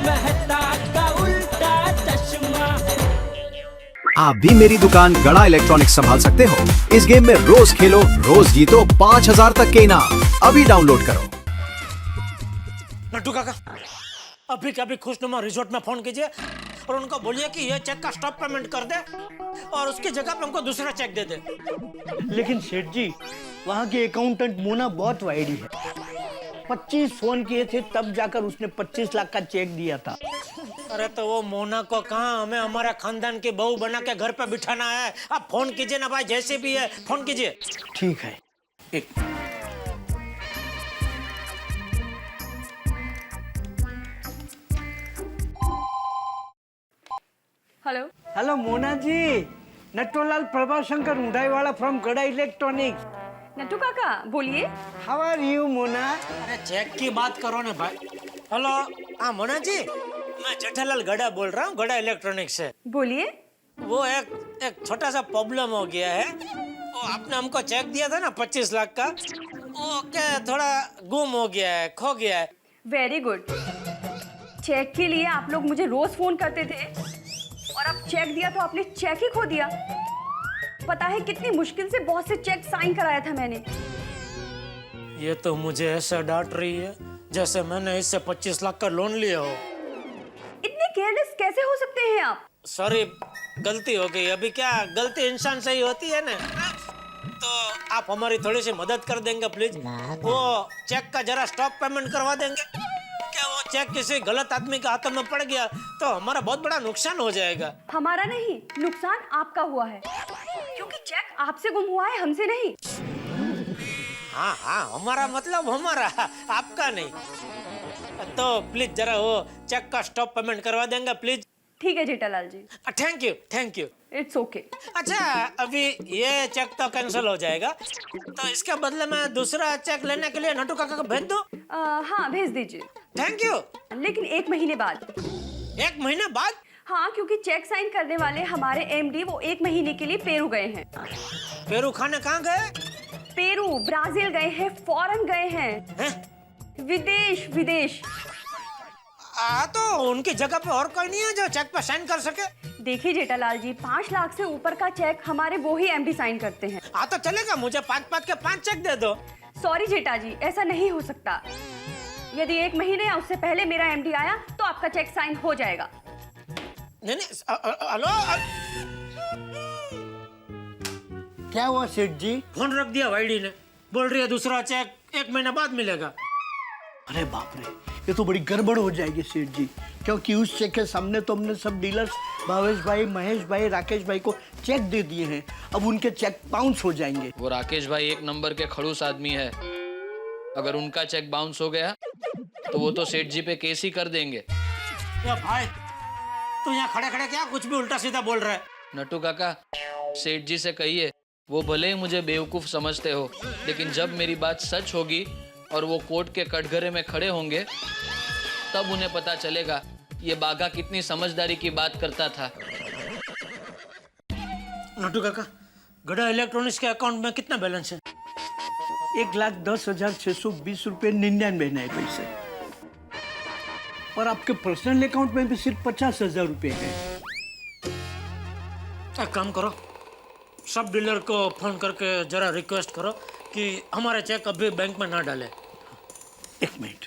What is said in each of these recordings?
मेहता का उल्टा चश्मा। आप भी मेरी दुकान गड़ा इलेक्ट्रॉनिक्स संभाल सकते हो। इस गेम में रोज खेलो, रोज जीतो 5000 तक के इनाम। अभी डाउनलोड करो। नट्टू काका, अभी के अभी खुशनुमा रिजॉर्ट में फोन कीजिए और उनको बोलिए कि ये चेक का स्टॉप पेमेंट कर दे और उसकी जगह पे हमको दूसरा चेक दे दे। लेकिन सेठ जी, वहाँ की अकाउंटेंट मोना बहुत वाइडी है। 25 फोन किए थे तब जाकर उसने 25 लाख का चेक दिया था। अरे तो वो मोना को कहाँ, हमें हमारा खानदान की बहू बना के घर पे बिठाना है। आप फोन कीजिए ना भाई, जैसे भी है फोन कीजिए। ठीक है। एक hello. Hello Mona ji, Natwarlal Prabhashankar Undhaiwala from Gada electronics. Nattu काका बोलिए। How are you Mona? अरे चेक की बात करो ना भाई। हेलो, हाँ मोना जी, मैं जेठालाल गड़ा बोल रहा हूँ, गड़ा इलेक्ट्रॉनिक्स से। बोलिए। वो एक छोटा सा प्रॉब्लम हो गया है। वो आपने हमको चेक दिया था ना 25 लाख का, वो क्या थोड़ा गुम हो गया है, खो गया है। Very good. चेक के लिए आप लोग मुझे रोज फोन करते थे और अब चेक दिया तो आपने चेक ही खो दिया। पता है कितनी मुश्किल से बहुत से चेक साइन कराया था मैंने। ये तो मुझे ऐसा डांट रही है जैसे मैंने इससे 25 लाख का लोन लिया हो। इतने केयरलेस कैसे हो सकते हैं आप? सॉरी, गलती हो गई। अभी क्या, गलती इंसान से ही होती है ना। तो आप हमारी थोड़ी सी मदद कर देंगे प्लीज? वो चेक का जरा स्टॉप पेमेंट करवा देंगे क्या? वो चेक किसी गलत आदमी के हाथों में पड़ गया तो हमारा बहुत बड़ा नुकसान हो जाएगा। हमारा नहीं, नुकसान आपका हुआ है क्योंकि चेक आपसे गुम हुआ है, हमसे नहीं। हाँ हाँ, हमारा मतलब हमारा, आपका नहीं। तो प्लीज जरा वो चेक का स्टॉप पेमेंट करवा देंगे प्लीज? ठीक है Jethalal ji. Thank you, thank you. It's okay. अच्छा, अभी ये चेक तो कैंसिल हो जाएगा, तो इसके बदले में दूसरा चेक लेने के लिए नट्टू काका को भेज दो। हाँ भेज दीजिए। Thank you. लेकिन 1 महीने बाद। 1 महीने बाद? हाँ, क्योंकि चेक साइन करने वाले हमारे एमडी वो 1 महीने के लिए पेरू गए हैं। पेरू खाने कहाँ गए? पेरू, ब्राजील गए हैं, फॉरेन गए हैं। हैं? विदेश विदेश। तो उनकी जगह पे और कोई नहीं है जो चेक पे साइन कर सके? देखिए जेठालाल जी, 5 लाख से ऊपर का चेक हमारे वो ही एमडी साइन करते हैं। तो चलेगा, मुझे 5 के 5 चेक दे दो। सॉरी जेठा जी, ऐसा नहीं हो सकता। यदि 1 महीने या उससे पहले मेरा एमडी आया तो आपका चेक साइन हो जाएगा। नहीं, हेलो, क्या हुआ सेठ जी? फोन रख दिया वाईडी ने। बोल रही है दूसरा चेक 1 महीने बाद मिलेगा। अरे बाप रे, ये तो बड़ी गड़बड़ हो जाएगी सेठ जी, क्योंकि उस चेक के सामने तो हमने सब डीलर्स भावेश भाई, महेश भाई, राकेश भाई को चेक दे दिए हैं। अब उनके चेक बाउंस हो जाएंगे। वो राकेश भाई 1 नंबर के खड़ूस आदमी है। अगर उनका चेक बाउंस हो गया तो वो तो सेठ जी पे केस ही कर देंगे। या भाई, तू यहाँ खड़े खड़े क्या कुछ भी उल्टा सीधा बोल रहा है? नट्टू काका, सेठ जी से कहिए, वो भले ही मुझे बेवकूफ समझते हो, लेकिन जब मेरी बात सच होगी और वो कोर्ट के कटघरे में खड़े होंगे तब उन्हें पता चलेगा ये बाघा कितनी समझदारी की बात करता था। नट्टू काका, गड़ा इलेक्ट्रॉनिक्स के अकाउंट में कितना बैलेंस है? 1,10,620 रुपये 99 पैसे। और आपके पर्सनल अकाउंट में भी सिर्फ 50,000 रुपये है। एक काम करो, सब डीलर को फोन करके जरा रिक्वेस्ट करो कि हमारे चेक अभी बैंक में ना डाले। 1 मिनट।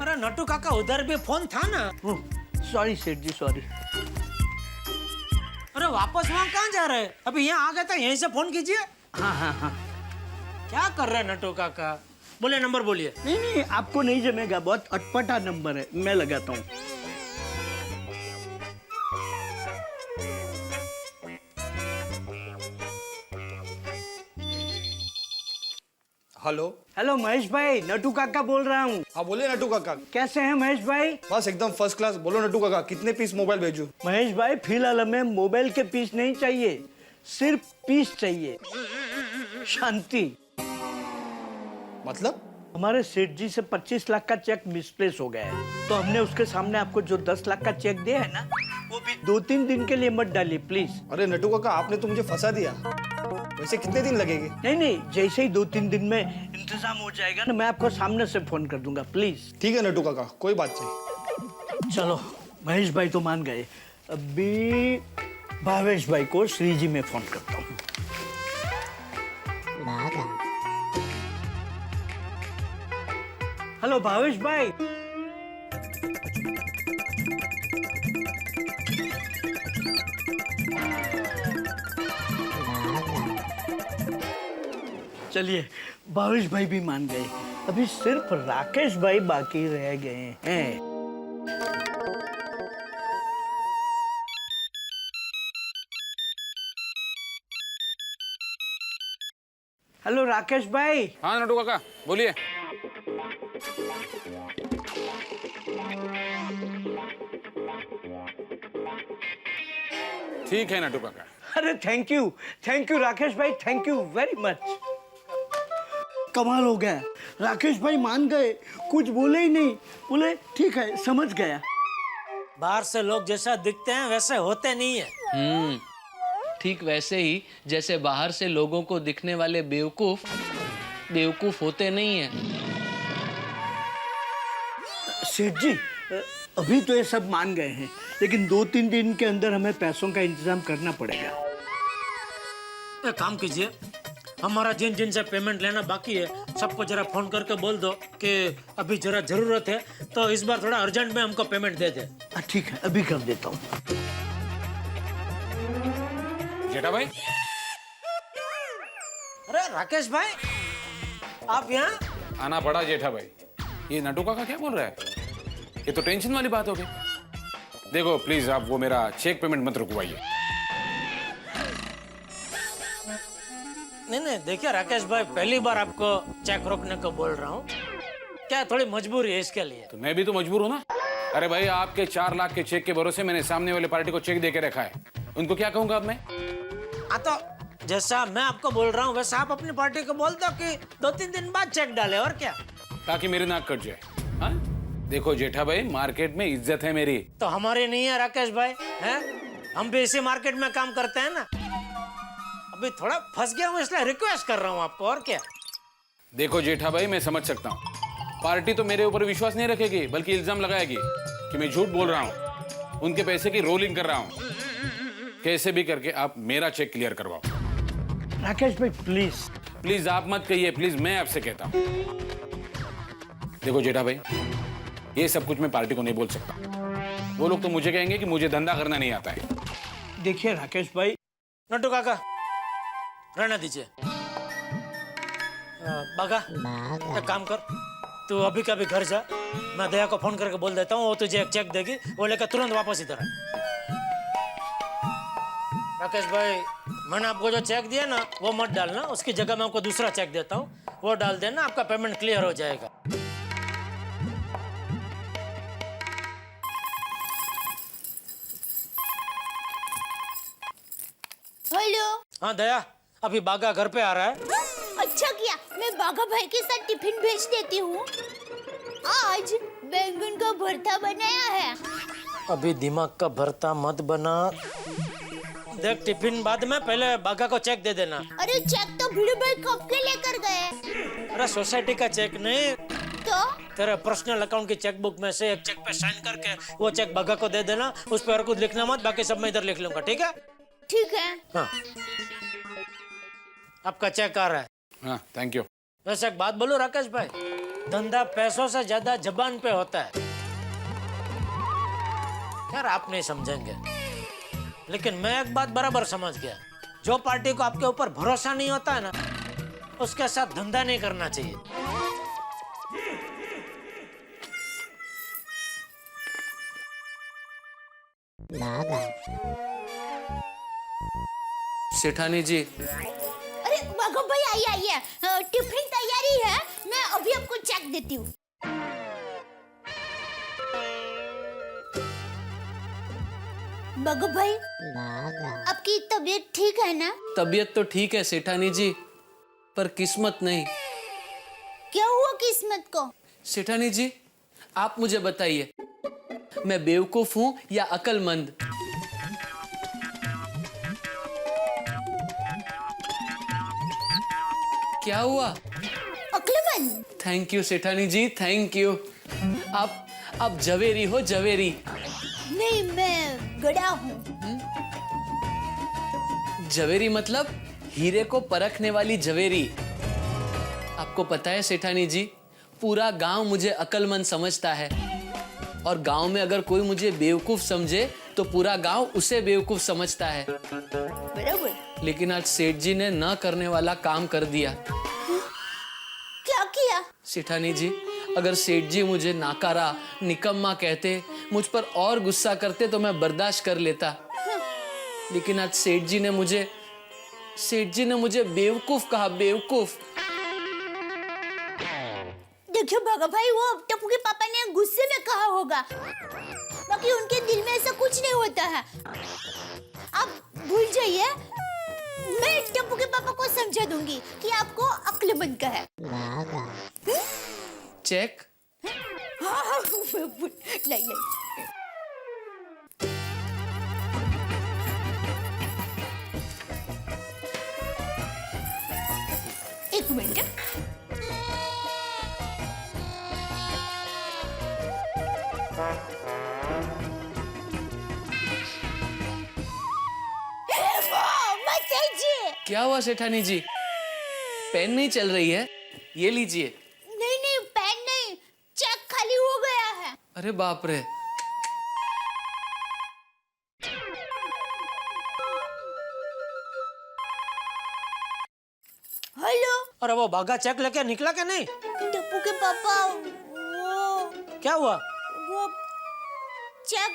अरे नट्टू काका, उधर भी फोन था ना। सॉरी सेठ जी, सॉरी। अरे वापस वहाँ कहाँ जा रहे हैं? अभी यहाँ आ गए तो यहीं से फोन कीजिए। हाँ हाँ हाँ। क्या कर रहे हैं नट्टू काका? बोले, नंबर बोलिए। नहीं नहीं, आपको नहीं जमेगा, बहुत अटपटा नंबर है, मैं लगाता हूँ। हेलो। हेलो महेश भाई, नट्टू काका बोल रहा हूँ। हाँ बोलिए नट्टू काका। कैसे हैं महेश भाई? बस एकदम फर्स्ट क्लास। बोलो नट्टू काका, कितने पीस मोबाइल भेजूं? महेश भाई, फिलहाल हमें मोबाइल के पीस नहीं चाहिए, सिर्फ पीस चाहिए। शांति। मतलब? हमारे सेठ जी से 25 लाख का चेक मिसप्लेस हो गया है, तो हमने उसके सामने आपको जो 10 लाख का चेक दिया है ना, वो भी 2-3 दिन के लिए मत डालिए प्लीज। अरे नटू काका आपने तो मुझे फंसा दिया। वैसे कितने दिन लगेंगे? नहीं नहीं, जैसे ही 2-3 दिन में इंतजाम हो जाएगा ना, मैं आपको सामने से फोन कर दूंगा प्लीज। ठीक है नटू काका, कोई बात नहीं। चलो, महेश भाई तो मान गए, अभी भावेश भाई को श्री जी में फोन करता हूँ। हेलो भावेश भाई। चलिए, भावेश भाई भी मान गए, अभी सिर्फ राकेश भाई बाकी रह गए हैं। हेलो राकेश भाई। हाँ नटू काका बोलिए। ठीक है नटू काका। अरे थैंक यू राकेश भाई, थैंक यू वेरी मच। कमाल हो गया, राकेश भाई मान गए, कुछ बोले ही नहीं, बोले ठीक है समझ गया। बाहर से लोग जैसा दिखते हैं वैसे होते नहीं है। ठीक वैसे ही जैसे बाहर से लोगों को दिखने वाले बेवकूफ बेवकूफ होते नहीं हैं। सेठ जी, अभी तो ये सब मान गए हैं, लेकिन 2-3 दिन के अंदर हमें पैसों का इंतजाम करना पड़ेगा। एक काम कीजिए, हमारा जिन जिन से पेमेंट लेना बाकी है सबको जरा फोन करके बोल दो कि अभी जरा जरूरत है, तो इस बार थोड़ा अर्जेंट में हमको पेमेंट दे दे। ठीक है, अभी कर देता हूँ। जेठा भाई। अरे राकेश भाई, आप यहाँ? आना पड़ा जेठा भाई। ये नटू काका क्या बोल रहा है? ये तो टेंशन वाली बात हो गई। देखो प्लीज आप वो मेरा चेक पेमेंट मत रुकवाइए। नहीं देखिए राकेश भाई, पहली बार आपको चेक रोकने को बोल रहा हूँ, क्या थोड़ी मजबूरी है इसके लिए। तो मैं भी तो मजबूर हूँ ना। अरे भाई आपके 4 लाख के चेक के भरोसे मैंने सामने वाले पार्टी को चेक दे के रखा है, उनको क्या कहूंगा अब मैं? हाँ तो जैसा मैं आपको बोल रहा हूँ वैसा आप अपनी पार्टी को बोल दो कि 2-3 दिन बाद चेक डाले, और क्या। ताकि मेरी नाक कट जाए। हाँ देखो जेठा भाई, मार्केट में इज्जत है मेरी। तो हमारी नहीं है राकेश भाई, हैं? हम भी इसी मार्केट में काम करते हैं ना। अभी थोड़ा फंस गया हूँ इसलिए रिक्वेस्ट कर रहा हूँ आपको, और क्या। देखो जेठा भाई, मैं समझ सकता हूँ पार्टी तो मेरे ऊपर विश्वास नहीं रखेगी, बल्कि इल्जाम लगाएगी कि मैं झूठ बोल रहा हूँ, उनके पैसे की रोलिंग कर रहा हूँ। कैसे भी करके आप मेरा चेक क्लियर करवाओ। राकेश भाई प्लीज। प्लीज आप मत कहिए, प्लीज मैं आपसे कहता हूँ। देखो जेठा भाई, ये सब कुछ मैं पार्टी को नहीं बोल सकता। वो लोग तो मुझे कहेंगे कि मुझे धंधा करना नहीं आता है। देखिए राकेश भाई। नट्टू काका रहना दीजिए। बागा एक काम कर, तू अभी का भी घर जा, मैं दया को फोन करके बोल देता हूँ, वो तुझे एक चेक देगी, वो लेकर तुरंत वापस इधर आ। राकेश भाई, मैंने आपको जो चेक दिया ना वो मत डालना, उसकी जगह मैं आपको दूसरा चेक देता हूँ, वो डाल देना, आपका पेमेंट क्लियर हो जाएगा। हेलो। हाँ दया, अभी बागा घर पे आ रहा है। अच्छा किया, मैं बागा भाई के साथ टिफिन भेज देती हूँ। आज बैंगन का भरता बनाया है। अभी दिमाग का भरता मत बना, देख टिफिन बाद में, पहले बागा को चेक दे देना। अरे चेक तो भिड़ू भाई कब के लेकर गए। अरे सोसाइटी का चेक नहीं, तो तेरे पर्सनल अकाउंट की चेकबुक में से एक चेक पे साइन करके वो चेक बागा को दे देना, उस पर और कुछ लिखना मत, बाकी सब मैं इधर लिख लूंगा, ठीक है? ठीक है। हाँ, आपका चेक आ रहा है। हाँ थैंक यू। वैसे एक बात बोलूं राकेश भाई, धंधा पैसों से ज्यादा जबान पे होता है। यार आप नहीं समझेंगे, लेकिन मैं एक बात बराबर समझ गया, जो पार्टी को आपके ऊपर भरोसा नहीं होता है ना, उसके साथ धंधा नहीं करना चाहिए। सेठानी जी, अरे बागा भाई आइए आइए, टिफिन तैयारी है, मैं अभी आपको चेक देती हूँ। बागा भाई, आपकी तबीयत ठीक है ना? तबीयत तो ठीक है सेठानी जी, पर किस्मत नहीं। क्या हुआ किस्मत को? सेठानी जी आप मुझे बताइए, मैं बेवकूफ हूँ या अक्लमंद? क्या हुआ? अक्लमंद। थैंक यू सेठानी जी, थैंक यू। आप जवेरी हो, जवेरी। नहीं, मैं गड़ा हूँ। जवेरी मतलब हीरे को परखने वाली जवेरी। आपको पता है सेठानी जी, पूरा गांव मुझे अक्लमंद समझता है, और गांव में अगर कोई मुझे बेवकूफ समझे तो पूरा गांव उसे बेवकूफ समझता है। बराबर। लेकिन आज सेठ जी ने न करने वाला काम कर दिया। क्या किया? सेठानी जी, अगर सेठ जी मुझे नाकारा, निकम्मा कहते, मुझ पर और गुस्सा करते तो मैं बर्दाश्त कर लेता। लेकिन आज सेठ जी ने मुझे बेवकूफ कहा, बेवकूफ। देखियो भागा भाई, वो टप्पू के पापा ने गुस्से में कहा होगा, बाकी उनके दिल में ऐसा कुछ नहीं होता है। आप भूल जाइए, मैं टप्पू के पापा को समझा दूंगी कि आपको अक्लमंद का है। चेक? हाँ, लाई। एक मिनट। क्या हुआ सेठानी जी? पेन नहीं चल रही है? ये लीजिए। नहीं, पेन नहीं, चेक खाली हो गया है। अरे बाप रे। हेलो। अरे वो भागा चेक लेके निकला क्या नहीं? टप्पू के पापा, वो क्या हुआ? वो चेक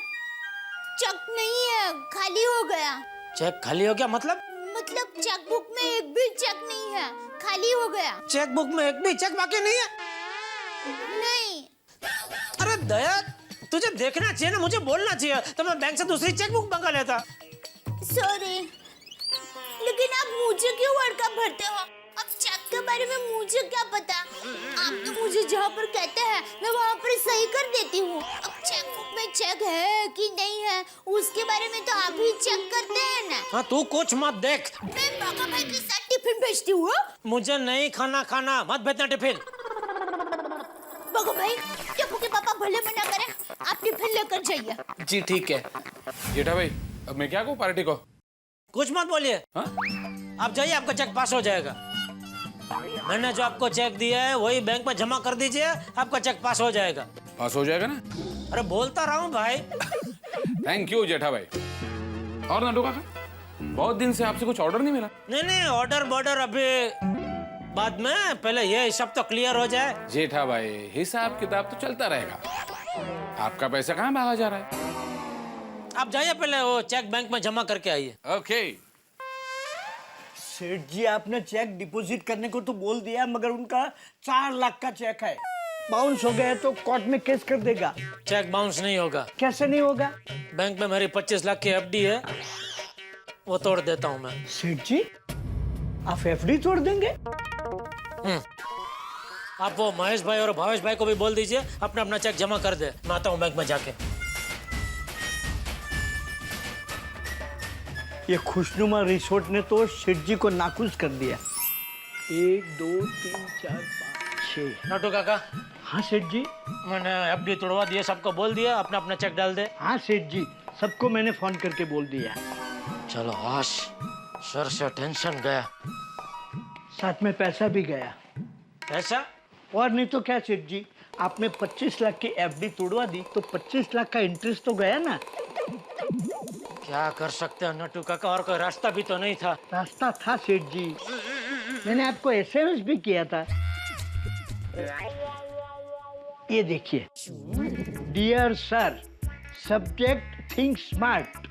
नहीं है, खाली हो गया। चेक खाली हो गया मतलब चेक बुक में एक भी चेक नहीं है, खाली हो गया। चेक बुक में एक भी चेक बाकी नहीं है? नहीं। अरे दया, तुझे देखना चाहिए ना, मुझे बोलना चाहिए तो मैं बैंक से दूसरी चेक बुक मंगा लेता। सॉरी, लेकिन आप मुझे क्यों अड़का भरते हो? अब चेक के बारे में मुझे क्या पता? आप तो मुझे जहाँ पर कहते हैं मैं वहाँ पर सही कर देती हूँ। अब चेक बुक में चेक है कि नहीं है उसके बारे में तो आप ही चेक करते हैं ना। हाँ, तू कुछ मत देख। मैं बाबा भाई के साथ टिफिन भेजती हूँ। मुझे नहीं खाना, मत भेजना टिफिन। बाबा भाई, टप्पू के पापा भले मना करें, आप टिफिन लेकर जाइए। जी ठीक है। जेठा भाई, अब मैं क्या कहूँ पार्टी को? कुछ मत बोलिए। हाँ? आप जाइए, आपका चेक पास हो जाएगा। मैंने जो आपको चेक दिया है वही बैंक में जमा कर दीजिए, आपका चेक पास हो जाएगा। पास हो जाएगा ना? अरे बोलता रहा हूँ भाई। थैंक यू जेठा भाई। और नटू काका, बहुत दिन से आपसे कुछ ऑर्डर नहीं मिला। नहीं, ऑर्डर बॉर्डर अभी बाद में, पहले ये हिसाब तो क्लियर हो जाए। जेठा भाई, हिसाब किताब तो चलता रहेगा, आपका पैसा कहाँ भागा जा रहा है? आप जाइए, पहले वो चेक बैंक में जमा करके आइए। ओके। सेठ जी, आपने चेक डिपॉजिट करने को तो बोल दिया, मगर उनका 4 लाख का चेक है, बाउंस हो गया तो कोर्ट में केस कर देगा। चेक बाउंस नहीं होगा। कैसे नहीं होगा? बैंक में मेरी 25 लाख की एफडी है, वो तोड़ देता हूँ मैं। सेठ जी, आप एफडी तोड़ देंगे? आप वो महेश भाई और भावेश भाई को भी बोल दीजिए अपना अपना चेक जमा कर दे, मैं आता हूँ बैंक में जाके। ये खुशनुमा रिसोर्ट ने तो सेठ जी को नाखुश कर दिया। 1 2 3 4 5 6। नटू काका। हाँ सेठ जी। मैंने एफडी तोड़वा दिया, सबको बोल दिया अपना अपना चेक डाल दे। हाँ सेठ जी, सबको मैंने फोन करके बोल दिया। चलो हाश, सर से टेंशन गया। साथ में पैसा भी गया। पैसा? और नहीं तो क्या सेठ जी, आपने 25 लाख की एफडी तोड़वा दी तो 25 लाख का इंटरेस्ट तो गया ना। क्या कर सकते हैं नटू काका, और कोई रास्ता भी तो नहीं था। रास्ता था सेठ जी, मैंने आपको एसएमएस भी किया था। ये देखिए, dear sir, subject think smart,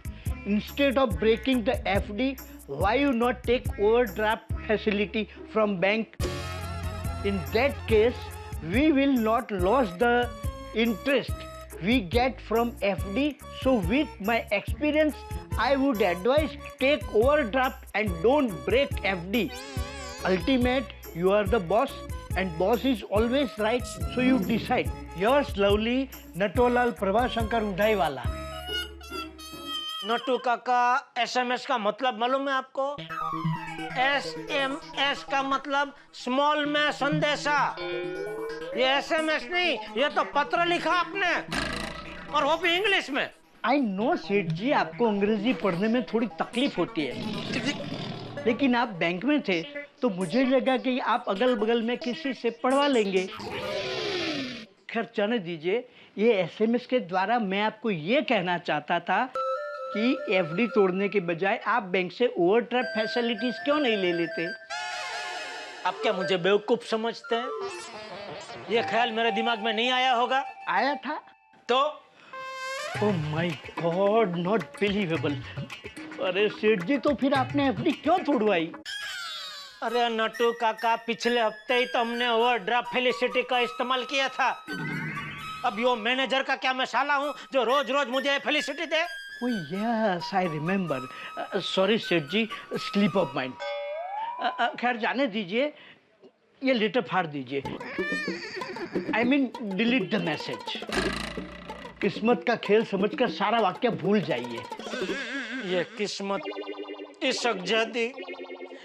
instead of breaking the FD why you not take overdraft facility from bank? In that case we will not loss the interest we get from FD, so with my experience I would advise take overdraft and don't break FD. Ultimate, you are the boss and boss is always right, so you decide. Yours lovely, Natolal Prabhashankar Udaiwala. Nattu काका, SMS का मतलब मालूम है आपको? SMS का मतलब small में संदेशा। ये SMS नहीं, ये तो पत्र लिखा आपने, और वो भी इंग्लिश में। आई नो सेठ जी, आपको अंग्रेजी पढ़ने में थोड़ी तकलीफ होती है, लेकिन आप बैंक में थे तो मुझे लगा कि आप अगल बगल में किसी से पढ़वा लेंगे। खैर जाने दीजिए, ये SMS के द्वारा मैं आपको ये कहना चाहता था कि FD तोड़ने के बजाय आप बैंक से ओवरड्राफ्ट फैसिलिटीज क्यों नहीं ले लेते? आप क्या मुझे बेवकूफ समझते हैं? ये ख्याल मेरे दिमाग में नहीं आया होगा? आया था तो oh my God, not believable. अरे सेठ जी, तो फिर आपने FD क्यों तोड़वाई? अरे नट्टू काका, पिछले हफ्ते ही तो हमने ओवरड्राफ्ट फैसिलिटी का इस्तेमाल किया था। अब यो मैनेजर का क्या मैं साला हूँ जो रोज रोज मुझे facility they? Oh yes, I remember. Sorry सेठ जी, स्लिप ऑफ माइंड। खैर जाने दीजिए, ये लेटर फाड़ दीजिए। I mean delete the message. किस्मत का खेल समझकर सारा वाक्य भूल जाइए। ये किस्मत इसक जाती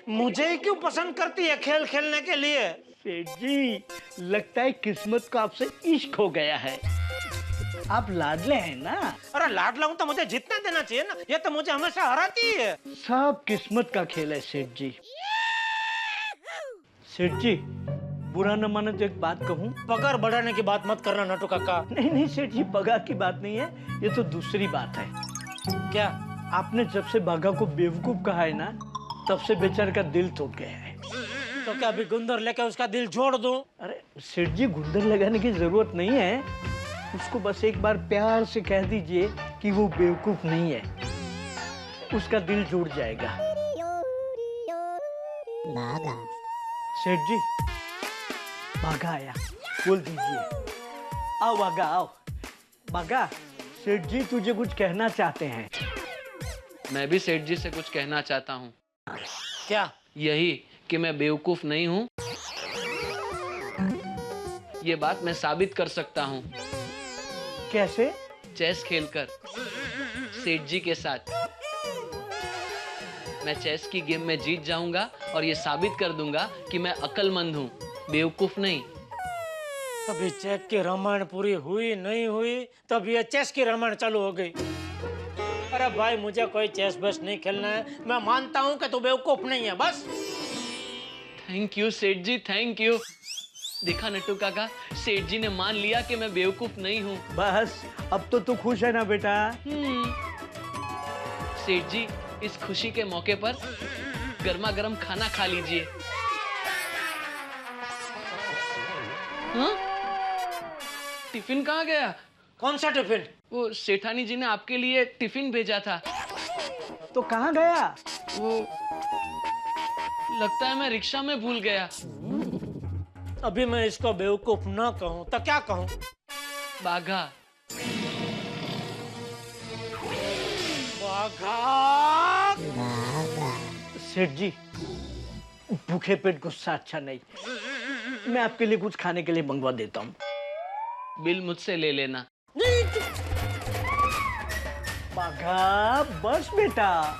मुझे ही क्यों पसंद करती है खेल खेलने के लिए? सेठ जी, लगता है किस्मत को आपसे इश्क हो गया है। आप लाडले हैं ना? अरे लाडला हूं तो मुझे जीतने देना चाहिए ना, ये तो मुझे हमेशा हराती है। सब किस्मत का खेल है सेठ जी। सेठ जी, बुरा न माने तो एक बात कहूँ? पगार बढ़ाने की बात मत करना नट्टू काका। नहीं नहीं सेठ जी, पगार की बात नहीं है, ये तो दूसरी बात है। क्या? आपने जब से बाघा को बेवकूफ कहा है ना, तब से बेचारे का दिल टूट गया है। तो क्या अभी गुंदर लेके उसका दिल जोड़ दूं? अरे सेठ जी, गुंदर लगाने की जरूरत नहीं है, उसको बस एक बार प्यार से कह दीजिए कि वो बेवकूफ नहीं है, उसका दिल जुड़ जाएगा। सेठ जी, बाघा आया, बोल दीजिए। आओ बाघा, आओ। बाघा, सेठ जी तुझे कुछ कहना चाहते हैं। मैं भी सेठ जी से कुछ कहना चाहता हूँ। क्या? यही कि मैं बेवकूफ नहीं हूँ। ये बात मैं साबित कर सकता हूँ। कैसे? चेस खेलकर सेठ जी के साथ। मैं चेस की गेम में जीत जाऊंगा और ये साबित कर दूंगा कि मैं अक्लमंद हूँ, बेवकूफ नहीं। अभी चेक की रामायण पूरी हुई नहीं हुई तब ये चेस की रामायण चालू हो गई। अरे भाई, मुझे कोई चेस बस नहीं खेलना है। मैं मानता हूँ कि तू बेवकूफ नहीं है, बस। थैंक यू सेठ जी, थैंक यू। देखा नट्टू काका, सेठ जी ने मान लिया कि मैं बेवकूफ नहीं हूँ। बस अब तो तू खुश है ना बेटा? सेठ जी, इस खुशी के मौके पर गर्मा गर्म खाना खा लीजिए। हाँ? टिफिन कहाँ गया? कौन सा टिफिन? वो सेठानी जी ने आपके लिए टिफिन भेजा था। तो कहाँ गया? वो लगता है मैं रिक्शा में भूल गया। अभी मैं इसको बेवकूफ ना कहूँ तो क्या कहूँ? बाघा। बाघा। सेठ जी, भूखे पेट गुस्सा अच्छा नहीं। मैं आपके लिए कुछ खाने के लिए मंगवा देता हूँ। बिल मुझसे ले लेना। बाघा, बस बेटा।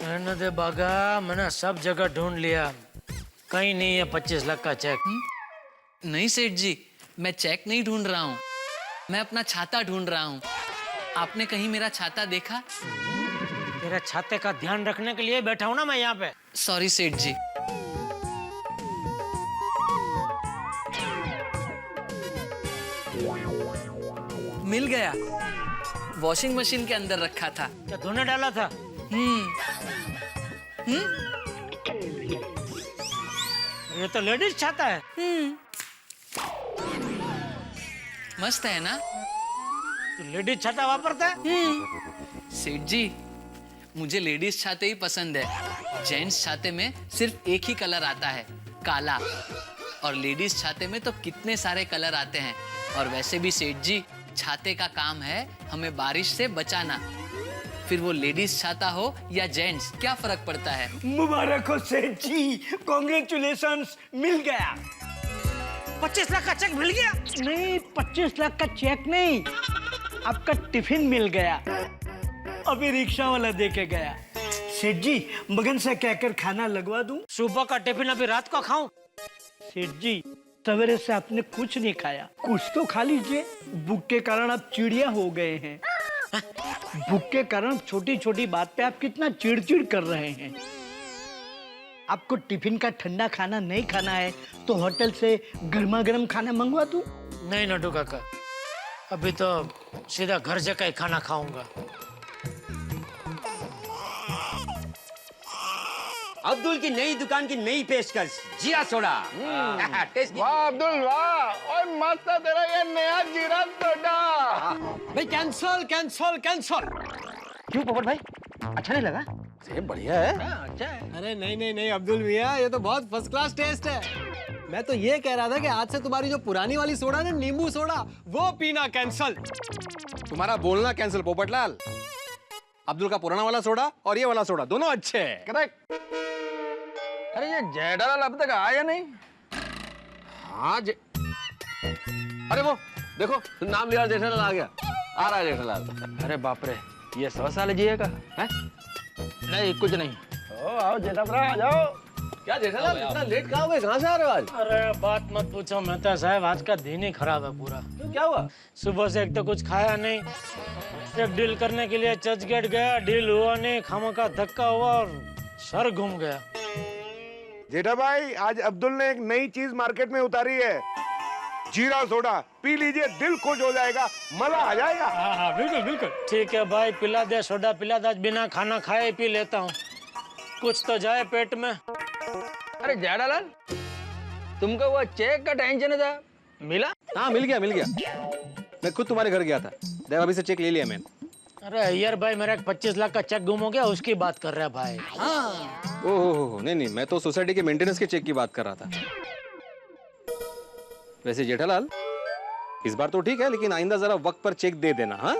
रहने दे बाघा, मैंने सब जगह ढूंढ लिया, कहीं नहीं है 25 लाख का चेक। नहीं सेठ जी, मैं चेक नहीं ढूंढ रहा हूँ, मैं अपना छाता ढूंढ रहा हूँ। आपने कहीं मेरा छाता देखा? तेरे छाते का ध्यान रखने के लिए बैठा हूँ ना मैं यहाँ पे। सॉरी सेठ जी। मिल गया, वॉशिंग मशीन के अंदर रखा था। क्या धोने डाला था? ये तो लेडीज छाता है। मस्त है ना? तो लेडीज छाता वापरता है? सेठ जी, मुझे लेडीज छाते ही पसंद है। जेंट्स छाते में सिर्फ एक ही कलर आता है, काला, और लेडीज छाते में तो कितने सारे कलर आते हैं। और वैसे भी सेठ जी, छाते का काम है हमें बारिश से बचाना। फिर वो लेडीज छाता हो या जेंट्स, क्या फर्क पड़ता है? मुबारक हो सेठ जी, कॉन्ग्रेचुलेशंस, मिल गया। 25 लाख का चेक मिल गया? नहीं, 25 लाख का चेक नहीं, आपका टिफिन मिल गया। अभी रिक्शा वाला दे के गया। सेठ जी, मगन से कहकर खाना लगवा दूं? सुबह का टिफिन अभी रात को खाऊं? सेठ जी, सवेरे से आपने कुछ नहीं खाया, कुछ तो खा लीजिए। भूख के कारण आप चिड़िया हो गए हैं। भूख के कारण छोटी छोटी बात पे आप कितना चिड़चिड़ कर रहे हैं। आपको टिफिन का ठंडा खाना नहीं खाना है तो होटल से गर्मा गर्म खाना मंगवा दूं? नहीं नड्डू काका, अभी तो सीधा घर जाकर ही खाना खाऊंगा। अब्दुल की नई दुकान की नई पेशकश, जीरा सोडा। टेस्ट वाह अब्दुल वाह, और मस्त है तेरा ये नया जीरा सोडा। भाई कैंसल कैंसल कैंसल। क्यों पोपट भाई, अच्छा नहीं लगा? ये बढ़िया है। अच्छा है। अरे नहीं नहीं नहीं अब्दुल भैया, ये तो बहुत फर्स्ट क्लास टेस्ट है। मैं तो ये कह रहा था कि आज से तुम्हारी जो पुरानी वाली सोडा ना, नींबू सोडा, वो पीना कैंसल। तुम्हारा बोलना कैंसल पोपटलाल। अब्दुल का पुराना वाला सोडा और ये वाला सोडा दोनों अच्छे हैं। करेक्ट। अरे ये जेठालाल अब तक आया नहीं? हाँ अरे वो देखो, नाम लिया जेठालाल आ गया, आ रहा है जेठालाल। अरे बाप रे, ये 100 साल जिएगा है? नहीं कुछ नहीं। ओ आओ जेठाभरा, आ जाओ। क्या जेठालाल इतना लेट कहाँ हुए, कहाँ से आ रहे हो आज? अरे बात मत पूछो मेहता साहब, आज का दिन ही खराब है पूरा। क्यों, क्या हुआ? सुबह से एक तो कुछ खाया नहीं, एक डील करने के लिए चर्च गेट गया, डील हुआ नहीं, खामा का धक्का हुआ और सर घूम गया। जेठा भाई, आज अब्दुल ने एक नई चीज मार्केट में उतारी है, जीरा सोडा। पी लीजिए, दिल खुश हो जाएगा, मजा आ जाएगा। हाँ बिल्कुल बिल्कुल। ठीक है भाई, पिला दे सोडा, पिला दे। आज बिना खाना खाए पी लेता हूँ, कुछ तो जाए पेट में। अरे जेठालाल, तुमको वो चेक का टेंशन था, मिला? हाँ मिल गया मिल गया, मैं खुद तुम्हारे घर गया था, देव अभी से चेक ले लिया मैंने। अरे यार भाई, मेरा 25 लाख का चेक गुम हो गया, उसकी बात कर रहा है भाई। हाँ। ओहो नहीं नहीं, मैं तो सोसाइटी के मेंटेनेंस के चेक की बात कर रहा था। वैसे जेठालाल, इस बार तो ठीक है, लेकिन आइंदा जरा वक्त पर चेक दे देना। हाँ,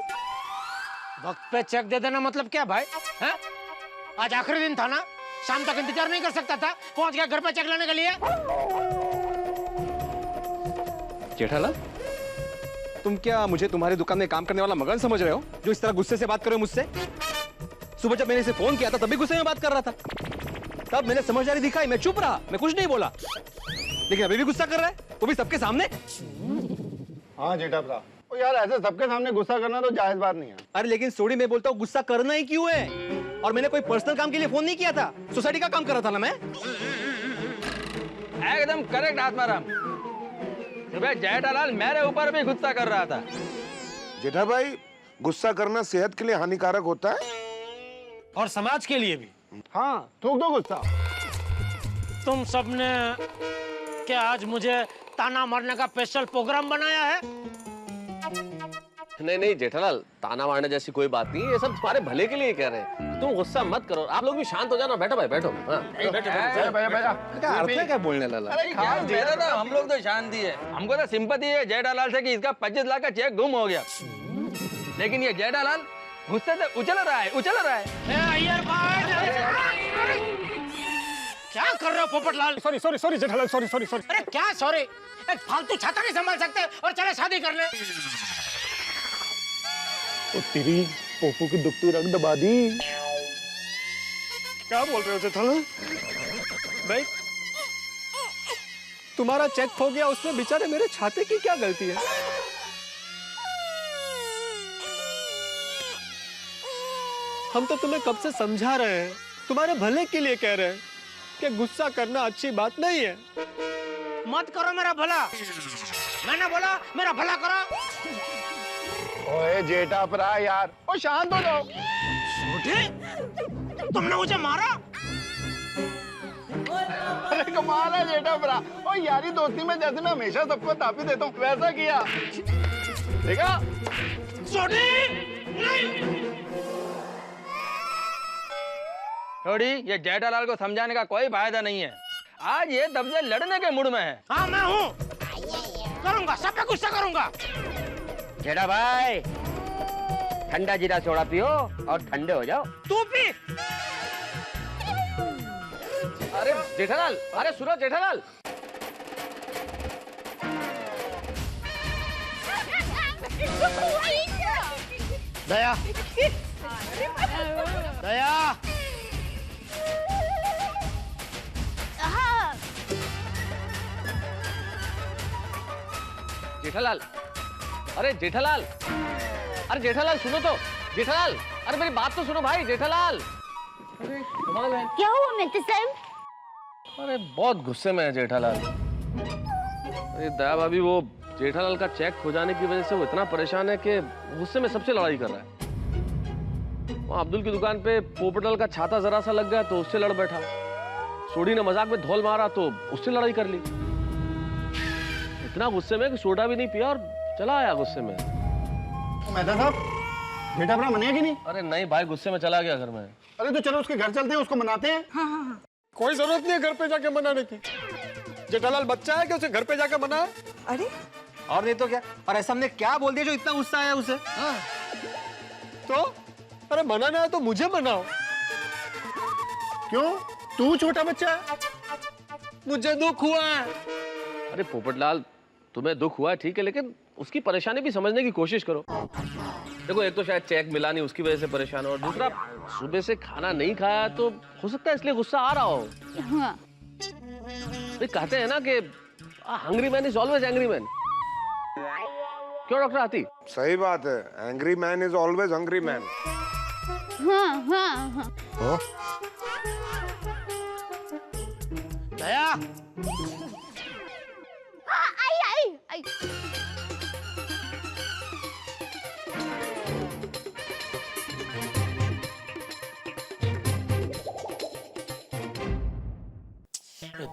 वक्त पे चेक दे देना मतलब क्या भाई? है? आज आखिरी दिन था ना, शाम तक इंतजार नहीं कर सकता था? पहुंच गया घर पे चेक लेने के लिए। जेठालाल, तुम क्या मुझे तुम्हारी दुकान में काम करने वाला मगन समझ रहे हो, जो इस तरह गुस्से से बात कर रहे हो मुझसे? सुबह जब मैंने इसे फोन किया था तभी गुस्से में बात कर रहा था, तब मैंने समझदारी दिखाई, मैं चुप रहा, मैं कुछ नहीं बोला। लेकिन अभी भी गुस्सा कर रहा है, वो भी सबके सामने। हाँ जेठाभरा, ओ यार ऐसे सबके सामने गुस्सा करना तो जायज बात नहीं है। अरे लेकिन सोडी, मैं बोलता हूँ गुस्सा करना ही क्यों है? और मैंने कोई पर्सनल काम के लिए फोन नहीं किया था, सोसाइटी का काम कर रहा था ना मैं। एकदम करेक्ट आत्माराम। सुबह जेठालाल मेरे ऊपर भी गुस्सा कर रहा था। जेठा भाई, गुस्सा करना सेहत के लिए हानिकारक होता है और समाज के लिए भी। हाँ, थूक दो गुस्सा। तुम सबने क्या आज मुझे ताना मारने का स्पेशल प्रोग्राम बनाया है? नहीं नहीं जेठालाल, ताना मारने जैसी कोई बात नहीं है, ये सब तुम्हारे भले के लिए कह रहे हैं। तुम गुस्सा मत करो, आप लोग भी शांत हो जाना। बैठो भाई बैठो। हाँ भैया भैया, क्या अर्थ है क्या बोलने लाला? अरे क्या मेरा था, हम लोग तो शांति है, हमको तो सिंपैथी है जेठालाल से कि इसका 25 लाख का चेक गुम हो गया। लेकिन ये जेठालाल गुस्से से उछल रहा है। क्या कर रहे हो Popatlal? Sorry sorry sorry Jethalal, sorry sorry sorry. अरे क्या सॉरी? एक फालतू छाता नहीं संभाल सकते और चले शादी करने? ओ तेरी पोपो की दुखती रग दबा दी। क्या बोल रहे हो जेठालाल? भाई, तुम्हारा चेक खो गया, उसमें बेचारे मेरे छाते की क्या गलती है? हम तो तुम्हें कब से समझा रहे हैं, तुम्हारे भले के लिए कह रहे हैं कि गुस्सा करना अच्छी बात नहीं है। मत करो मेरा भला, मैंने बोला मेरा भला करो। ओए जेठाभरा यार, ओ शांत हो जाओ। तुमने मुझे मारा? अरे कमाल है जेठाभरा, ओ यारी दोस्ती में जैसे मैं हमेशा सबको तापी देता हूँ, वैसा किया। देखा? थोड़ी ये जेठालाल को समझाने का कोई फायदा नहीं है, आज ये तब से लड़ने के मूड में है। हाँ मैं हूँ, करूँगा, सब पे गुस्सा करूँगा। जेठा भाई, ठंडा जीरा सोडा पियो और ठंडे हो जाओ। तू पी। अरे जेठालाल, अरे सुनो जेठालाल। दया, दया, हाँ जेठालाल, अरे जेठालाल, अरे जेठालाल सुनो तो, जेठालाल, अरे मेरी बात तो सुनो भाई, जेठालाल। अरे कमाल है। क्या हुआ मेहता साहब? अरे बहुत गुस्से में है जेठालाल। अरे दया भाभी, वो जेठालाल का चेक खो जाने की वजह से वो इतना परेशान है कि गुस्से में सबसे लड़ाई कर रहा है। वहाँ अब्दुल की दुकान पे पोपटलाल का छाता जरा सा लग गया तो उससे लड़ बैठा। सोडी ने मजाक में धौल मारा तो उससे लड़ाई कर ली। इतना गुस्से में कि सोडा भी नहीं पिया और चला आया गुस्से में। मेहता साहब, बेटा अपना मनेगा कि नहीं? अरे नहीं भाई, गुस्से में चला गया घर में। अरे तो चलो उसके घर चलते हैं, उसको मनाते हैं। हाँ। कोई जरूरत नहीं है घर पे जाके मनाने की। जेठालाल बच्चा है कि उसे घर पे जाकर मनाए? अरे और नहीं तो क्या? और ऐसा हमने क्या बोल दिया जो इतना गुस्सा आया उसे? तो अरे मनाना है तो मुझे मनाओ। क्यों? तू छोटा बच्चा है। मुझे दुख हुआ है। अरे पोपटलाल, तुम्हें दुख हुआ है ठीक है, लेकिन उसकी परेशानी भी समझने की कोशिश करो। देखो, एक तो शायद चेक मिला नहीं, उसकी वजह से परेशान हो, और दूसरा सुबह से खाना नहीं खाया तो हो सकता है इसलिए गुस्सा आ रहा हो। हाँ। कहते हैं ना कि hungry man is always angry man. क्यों डॉक्टर आती? सही बात है, angry man is always hungry man. हाँ हाँ हाँ। दया, आई आई आई।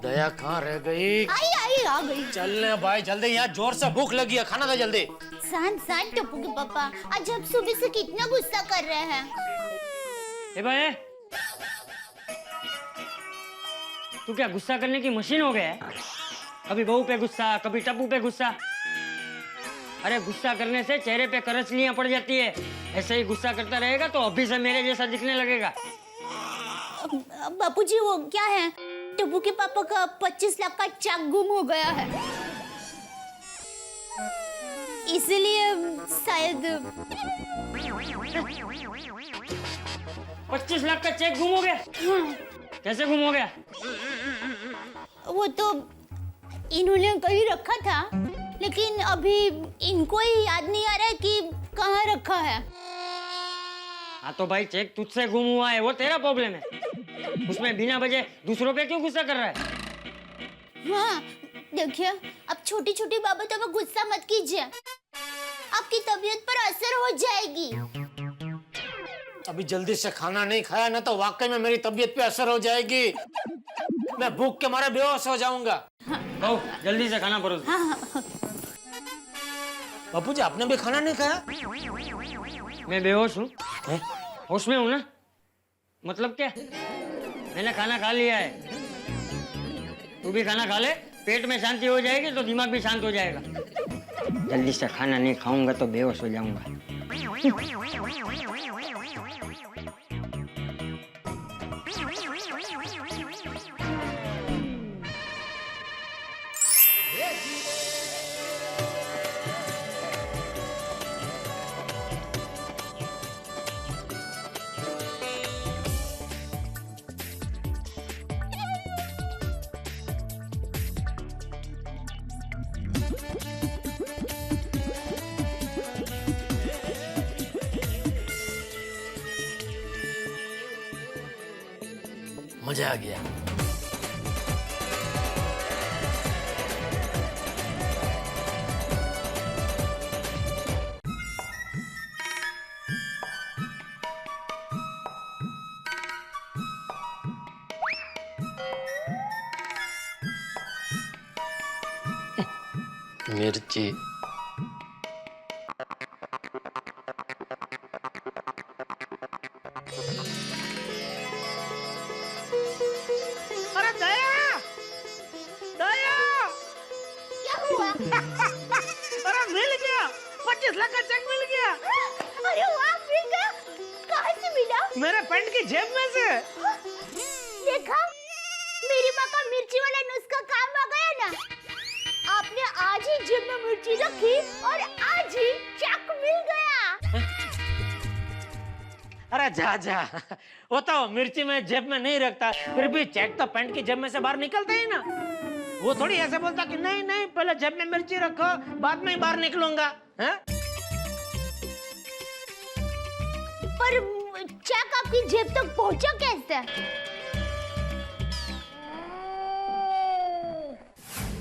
दया कहाँ रह गई? आई आई आ गई। चलने भाई जल्दी, यहाँ जोर से भूख लगी है, खाना दे जल्दी। शांत शांत टप्पू के पापा, आज आप सुबह से कितना गुस्सा कर रहे हैं। ए भाई, तू क्या गुस्सा करने की मशीन हो गया है? कभी बहू पे गुस्सा, कभी टप्पू पे गुस्सा। अरे गुस्सा करने से चेहरे पे करचलियां पड़ जाती है। ऐसे ही गुस्सा करता रहेगा तो अभी से मेरे जैसा दिखने लगेगा। बापूजी, वो क्या है, टप्पू के पापा का 25 लाख का चेक गुम हो गया है, इसलिए शायद 25 लाख का चेक गुम हो गया? कैसे गुम हो गया? वो तो इन्होंने कहीं रखा था, लेकिन अभी इनको ही याद नहीं आ रहा है कि कहाँ रखा है। हाँ तो भाई, चेक तुझसे गुम हुआ है, वो तेरा प्रॉब्लम है। उसमें बिना वजह दूसरों पे क्यों गुस्सा कर रहा है? हाँ देखिए, अब छोटी छोटी बातों पर गुस्सा मत कीजिए, आपकी तबीयत पर असर हो जाएगी। अभी जल्दी से खाना नहीं खाया ना तो वाकई में मेरी तबीयत पे असर हो जाएगी। मैं भूख के मारे बेहोश हो जाऊंगा। बहू, जल्दी से खाना परोस। बापूजी, आपने भी खाना नहीं खाया? मैं बेहोश हूँ, होश में हूँ ना। मतलब क्या? मैंने खाना खा लिया है। तू भी खाना खा ले, पेट में शांति हो जाएगी तो दिमाग भी शांत हो जाएगा। जल्दी से खाना नहीं खाऊंगा तो बेहोश हो जाऊंगा। मजा आ गया। मिर्ची। अरे दया, दया, क्या हुआ? अरे मिल गया, 25 लाख का चेक मिल गया। अरे वाह, की जेब में से। देखा, मेरी माँ का मिर्ची वाला नुस्खा काम आ गया ना। आपने आज ही जेब में मिर्ची रखी और आज ही चेक मिल गया। अरे जा जा, वो तो मिर्ची में जेब में नहीं रखता, फिर भी चेक तो पैंट की जेब में से बाहर निकलता ही ना। वो थोड़ी ऐसे बोलता कि नहीं नहीं पहले जेब में मिर्ची रखो, बाद में ही बाहर निकलूंगा। हैं? पर चेक आपकी जेब तक पहुंचा कैसे?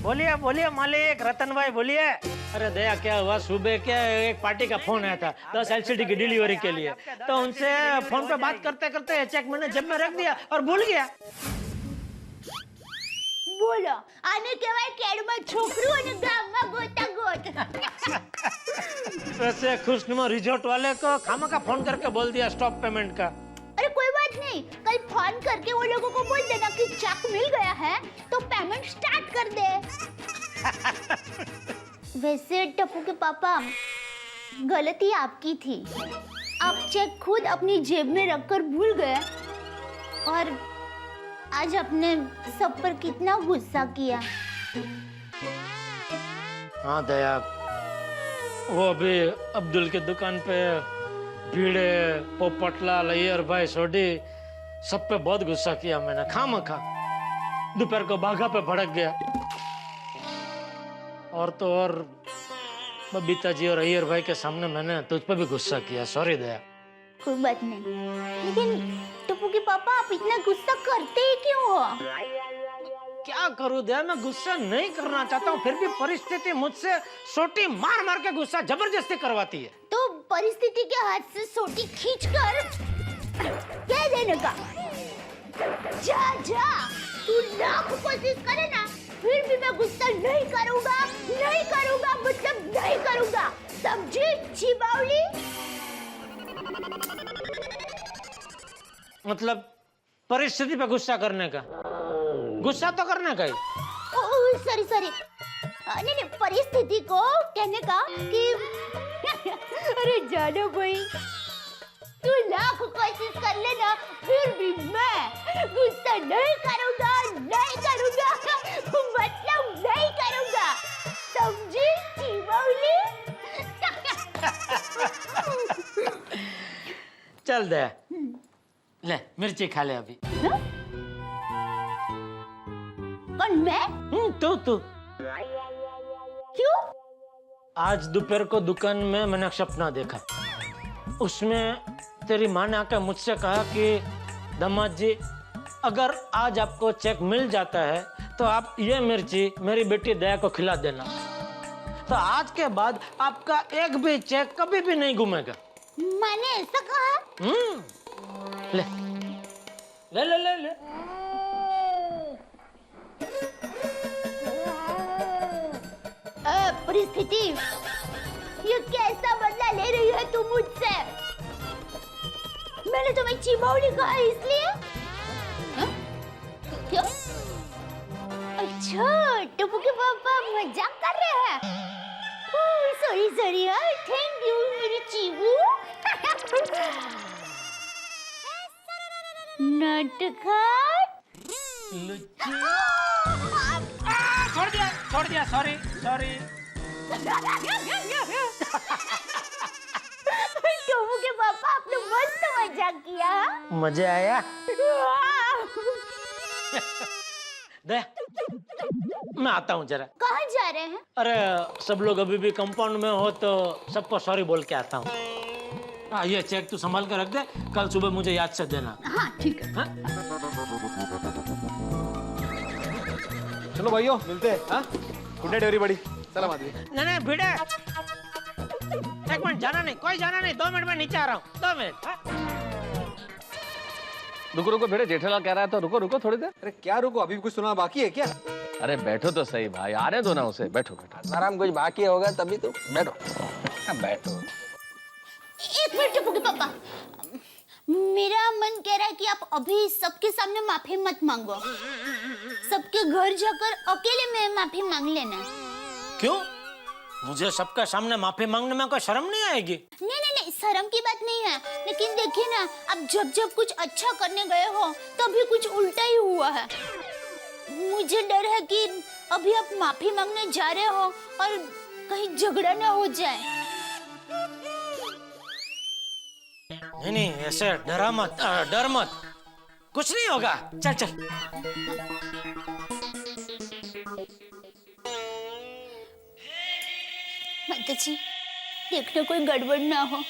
बोलिए बोलिए मालिक, रतन भाई बोलिए। अरे दया, क्या हुआ, सुबह क्या एक पार्टी का फोन आया था 10 LCD की डिलीवरी के लिए, तो उनसे फोन पे बात करते करते चेक मैंने जेब में रख दिया और भूल गया। बोलो, आने के बाद केड़માં છોકરું અને ગામમાં ગોતાગોત। वैसे खुशनुमा रिजॉर्ट वाले को खामखा फोन करके बोल दिया स्टॉप पेमेंट का। अरे कोई बात नहीं, कल फोन करके वो लोगों को बोल देना कि चेक मिल गया है तो पेमेंट स्टार्ट कर दे। वैसे टप्पू के पापा, गलती आपकी थी। आप चेक खुद अपनी जेब में रखकर भूल गए और आज अपने सब पर कितना गुस्सा किया। हाँ दया, वो अभी अब्दुल के दुकान पे भीड़े, पोपटलाल, अय्यर भाई, सोडी, सब पे बहुत गुस्सा किया मैंने खामखा। दोपहर को बाघा पे भड़क गया। और तो और बबीता जी और अय्यर भाई के सामने मैंने तुझ पे भी गुस्सा किया। सॉरी दया। कोई बात नहीं, लेकिन टप्पू के पापा आप इतना गुस्सा करते ही क्यों हो? क्या करूं दया, मैं गुस्सा नहीं करना चाहता हूँ, फिर भी परिस्थिति मुझसे सोटी मार मार के गुस्सा जबरदस्ती करवाती है। तो परिस्थिति के हाथ से सोटी खींचकर कह देने का, जा जा, तू लाख कोशिश करे ना, फिर भी मैं गुस्सा नहीं करूंगा, नहीं करूंगा, मतलब नहीं करूंगा। समझी चिबावली? मतलब परिस्थिति पे गुस्सा करने का, गुस्सा तो करने का ही। सॉरी सॉरी, नहीं नहीं, परिस्थिति को कहने का कि अरे जानो भाई, तू लाख कोशिश कर लेना, फिर भी मैं गुस्सा नहीं करूंगा, नहीं करूंगा, मतलब नहीं करूंगा। समझी चिबावली? चल दे, ले मिर्ची खा ले अभी। कौन, मैं? तू क्यों? आज दोपहर को दुकान में मैंने एक सपना देखा। उसमें तेरी माँ ने आकर मुझसे कहा कि दामाद जी, अगर आज आपको चेक मिल जाता है तो आप ये मिर्ची मेरी बेटी दया को खिला देना, तो आज के बाद आपका एक भी चेक कभी भी नहीं घूमेगा। मैंने ऐसा कहा? ले ले ले ले, ले। परिस्थिति, ये कैसा बदला ले रही है तू मुझसे? मैंने तुम्हें चिमौली कहा इसलिए? हाँ? क्यों? अच्छा, टप्पू के पापा मजाक कर रहे हैं। सॉरी सॉरी, थैंक यू मेरी चीबू। नटखट छोड़ दिया, सॉरी सॉरी। टप्पू के पापा, आपने मस्त मजाक किया। मजा आया? दे, मैं आता हूँ जरा। कहाँ जा रहे हैं? अरे सब लोग अभी भी कंपाउंड में हो तो सबको सॉरी बोल के आता हूँ। हाँ, ये चेक तू संभाल कर रख दे, कल सुबह मुझे याद से देना। हाँ ठीक है। हाँ? चलो भाइयों, मिलते हैं। हाँ, गुड नाइट एवरीबॉडी। सलाम आदमी। नहीं भिड़े, एक मिनट, जाना नहीं, कोई जाना नहीं, 2 मिनट में नीचे आ रहा हूँ, 2 मिनट। हाँ? रुको रुको बेटे, जेठालाल कह रहा है तो रुको रुको थोड़ी देर। अरे क्या रुको, अभी भी कुछ सुना बाकी है क्या? अरे बैठो तो सही भाई, आने दो ना उसे। बैठो बैठो, आराम, कुछ बाकी होगा तभी तो। बैठो बैठो। एक मिनट टप्पू के पापा, मेरा मन कह रहा है कि आप अभी सबके सामने माफी मत मांगो, सबके घर जाकर अकेले में माफी मांग लेना। क्यों? मुझे सबके सामने माफी मांगने में कोई शर्म नहीं आएगी? नहीं नहीं नहीं, नहीं, शर्म की बात नहीं है, लेकिन देखिए ना, अब जब जब कुछ अच्छा करने गए हो तभी कुछ उल्टा ही हुआ है। मुझे डर है कि अभी आप माफी मांगने जा रहे हो और कहीं झगड़ा ना हो जाए। नहीं नहीं, ऐसे डरा मत, डर मत, कुछ नहीं होगा। चल चल। माता जी, देखना कोई गड़बड़ ना हो।